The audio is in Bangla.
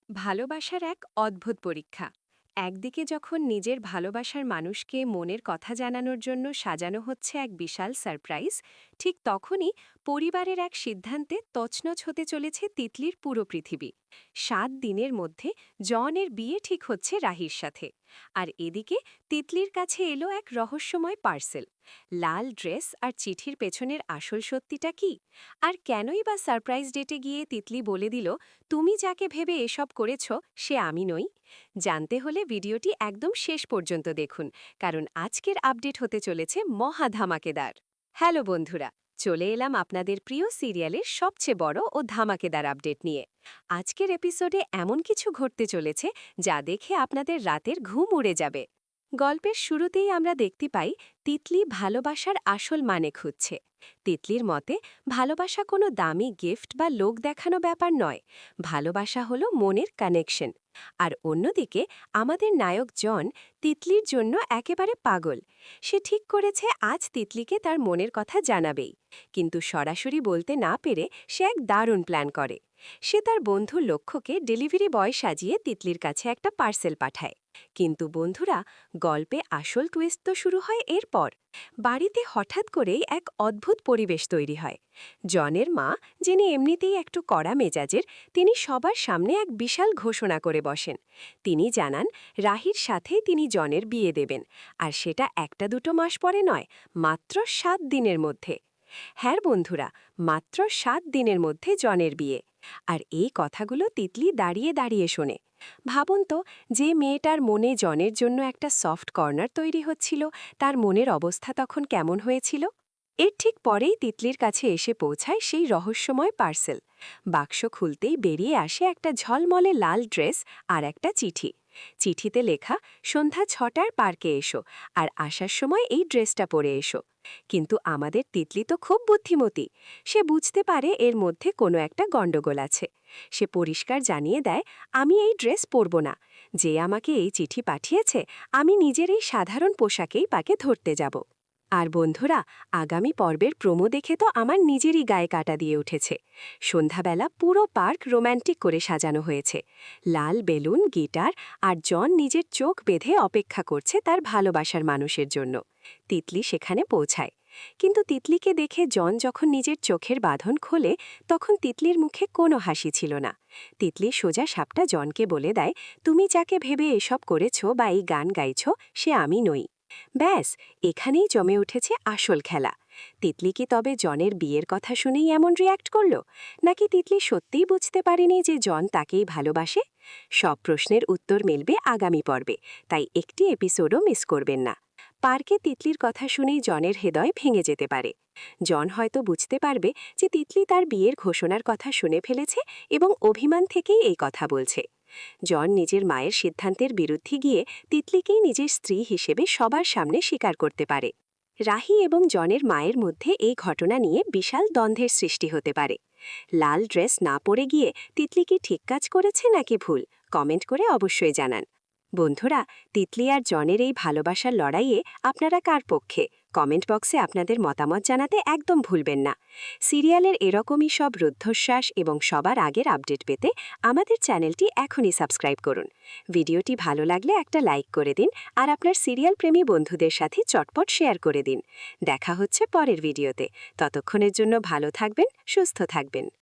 ভালোবাসার এক অদ্ভুত পরীক্ষা। একদিকে যখন নিজের ভালোবাসার মানুষকে মনের কথা জানানোর জন্য সাজানো হচ্ছে এক বিশাল সারপ্রাইজ, ঠিক তখনই পরিবারের এক সিদ্ধান্তে তছনছ হতে চলেছে তিতলির পুরো পৃথিবী। ৭ দিনের মধ্যে জনের বিয়ে ঠিক হচ্ছে রাহির সাথে। আর এদিকে তিতলির কাছে এলো এক রহস্যময় পার্সেল। লাল ড্রেস আর চিঠির পেছনের আসল সত্যিটা কি? আর কেনই বা সারপ্রাইজ ডেটে গিয়ে তিতলি বলে দিল, তুমি যাকে ভেবে এসব করেছ সে আমি নই? জানতে হলে ভিডিওটি একদম শেষ পর্যন্ত দেখুন, কারণ আজকের আপডেট হতে চলেছে মহা ধামাকেদার। হ্যালো বন্ধুরা, চলে এলাম আপনাদের প্রিয় সিরিয়ালের সবচেয়ে বড় ও ধামাকেদার আপডেট নিয়ে। আজকের এপিসোডে এমন কিছু ঘটতে চলেছে যা দেখে আপনাদের রাতের ঘুম উড়ে যাবে। গল্পের শুরুতেই আমরা দেখতে পাই তিতলি ভালোবাসার আসল মানে খুঁজছে। তিতলির মতে ভালোবাসা কোনো দামি গিফট বা লোক দেখানো ব্যাপার নয়, ভালোবাসা হলো মনের কানেকশন। আর অন্যদিকে আমাদের নায়ক জন তিতলির জন্য একেবারে পাগল। সে ঠিক করেছে আজ তিতলিকে তার মনের কথা জানাবেই, কিন্তু সরাসরি বলতে না পেরে সে এক দারুণ প্ল্যান করে। সে তার বন্ধু লক্ষ্যকে ডেলিভারি বয় সাজিয়ে তিতলির কাছে একটা পার্সেল পাঠায়। কিন্তু বন্ধুরা, গল্পে আসল টুইস্ট তো শুরু হয় এরপর। বাড়িতে হঠাৎ করেই এক অদ্ভুত পরিবেশ তৈরি হয়। জনের মা, যিনি এমনিতেই একটু কড়া মেজাজের, তিনি সবার সামনে এক বিশাল ঘোষণা করে বসেন। তিনি জানান রাহির সাথে তিনি জনের বিয়ে দেবেন, আর সেটা একটা দুটো মাস পরে নয়, মাত্র ৭ দিনের মধ্যে। হ্যাঁ বন্ধুরা, মাত্র ৭ দিনের মধ্যে জনের বিয়ে। আর এই কথাগুলো তিতলি দাঁড়িয়ে দাঁড়িয়ে শোনে। ভাবুন তো, যে মেয়েটার মনে জনের জন্য একটা সফট কর্নার তৈরি হচ্ছিল, তার মনের অবস্থা তখন কেমন হয়েছিল? এর ঠিক পরেই তিতলির কাছে এসে পৌঁছায় সেই রহস্যময় পার্সেল। বাক্স খুলতেই বেরিয়ে আসে একটা ঝলমলে লাল ড্রেস আর একটা চিঠি। চিঠিতে লেখা, সন্ধ্যা ৬টার পার্কে এসো, আর আসার সময় এই ড্রেসটা পরে এসো। কিন্তু আমাদের তিতলি তো খুব বুদ্ধিমতী। সে বুঝতে পারে এর মধ্যে কোনো একটা গণ্ডগোল আছে। সে পরিষ্কার জানিয়ে দেয়, আমি এই ড্রেস পরব না। যে আমাকে এই চিঠি পাঠিয়েছে, আমি নিজের এই সাধারণ পোশাকেই তাকে ধরতে যাব। আর বন্ধুরা, আগামী পর্বের প্রোমো দেখে তো আমার নিজেরই গায়ে কাটা দিয়ে উঠেছে। সন্ধ্যাবেলা পুরো পার্ক রোম্যান্টিক করে সাজানো হয়েছে। লাল বেলুন, গিটার, আর জন নিজের চোখ বেঁধে অপেক্ষা করছে তার ভালোবাসার মানুষের জন্য। তিতলি সেখানে পৌঁছায়। কিন্তু তিতলিকে দেখে জন যখন নিজের চোখের বাঁধন খোলে, তখন তিতলির মুখে কোনো হাসি ছিল না। তিতলি সোজা সাপটা জনকে বলে দেয়, তুমি যাকে ভেবে এসব করেছ বা এই গান গাইছ, সে আমি নই। ব্যাস, এখানেই জমে উঠেছে আসল খেলা। তিতলি কি তবে জনের বিয়ের কথা শুনেই এমন রিয়্যাক্ট করল, নাকি তিতলি সত্যিই বুঝতে পারেনি যে জন তাকেই ভালোবাসে? সব প্রশ্নের উত্তর মিলবে আগামী পর্বে, তাই একটি এপিসোডও মিস করবেন না। পার্কে তিতলির কথা শুনেই জনের হৃদয় ভেঙে যেতে পারে। জন হয়তো বুঝতে পারবে যে তিতলি তার বিয়ের ঘোষণার কথা শুনে ফেলেছে এবং অভিমান থেকেই এই কথা বলছে। জন নিজের মায়ের সিদ্ধান্তের বিরুদ্ধে গিয়ে তিতলিকেই নিজের স্ত্রী হিসেবে সবার সামনে স্বীকার করতে পারে। রাহি এবং জনের মায়ের মধ্যে এই ঘটনা নিয়ে বিশাল দ্বন্দ্বের সৃষ্টি হতে পারে। লাল ড্রেস না পরে গিয়ে তিতলি কি ঠিক কাজ করেছে নাকি ভুল, কমেন্ট করে অবশ্যই জানান। বন্ধুরা, তিতলি আর জনের এই ভালোবাসার লড়াইয়ে আপনারা কার পক্ষে? কমেন্ট বক্সে আপনাদের মতামত জানাতে একদম ভুলবেন না। সিরিয়ালের এরকমই সব রুদ্ধশ্বাস এবং সবার আগের আপডেট পেতে আমাদের চ্যানেলটি এখনই সাবস্ক্রাইব করুন। ভিডিওটি ভালো লাগলে একটা লাইক করে দিন, আর আপনার সিরিয়াল প্রেমী বন্ধুদের সাথে চটপট শেয়ার করে দিন। দেখা হচ্ছে পরের ভিডিওতে। ততক্ষণের জন্য ভালো থাকবেন, সুস্থ থাকবেন।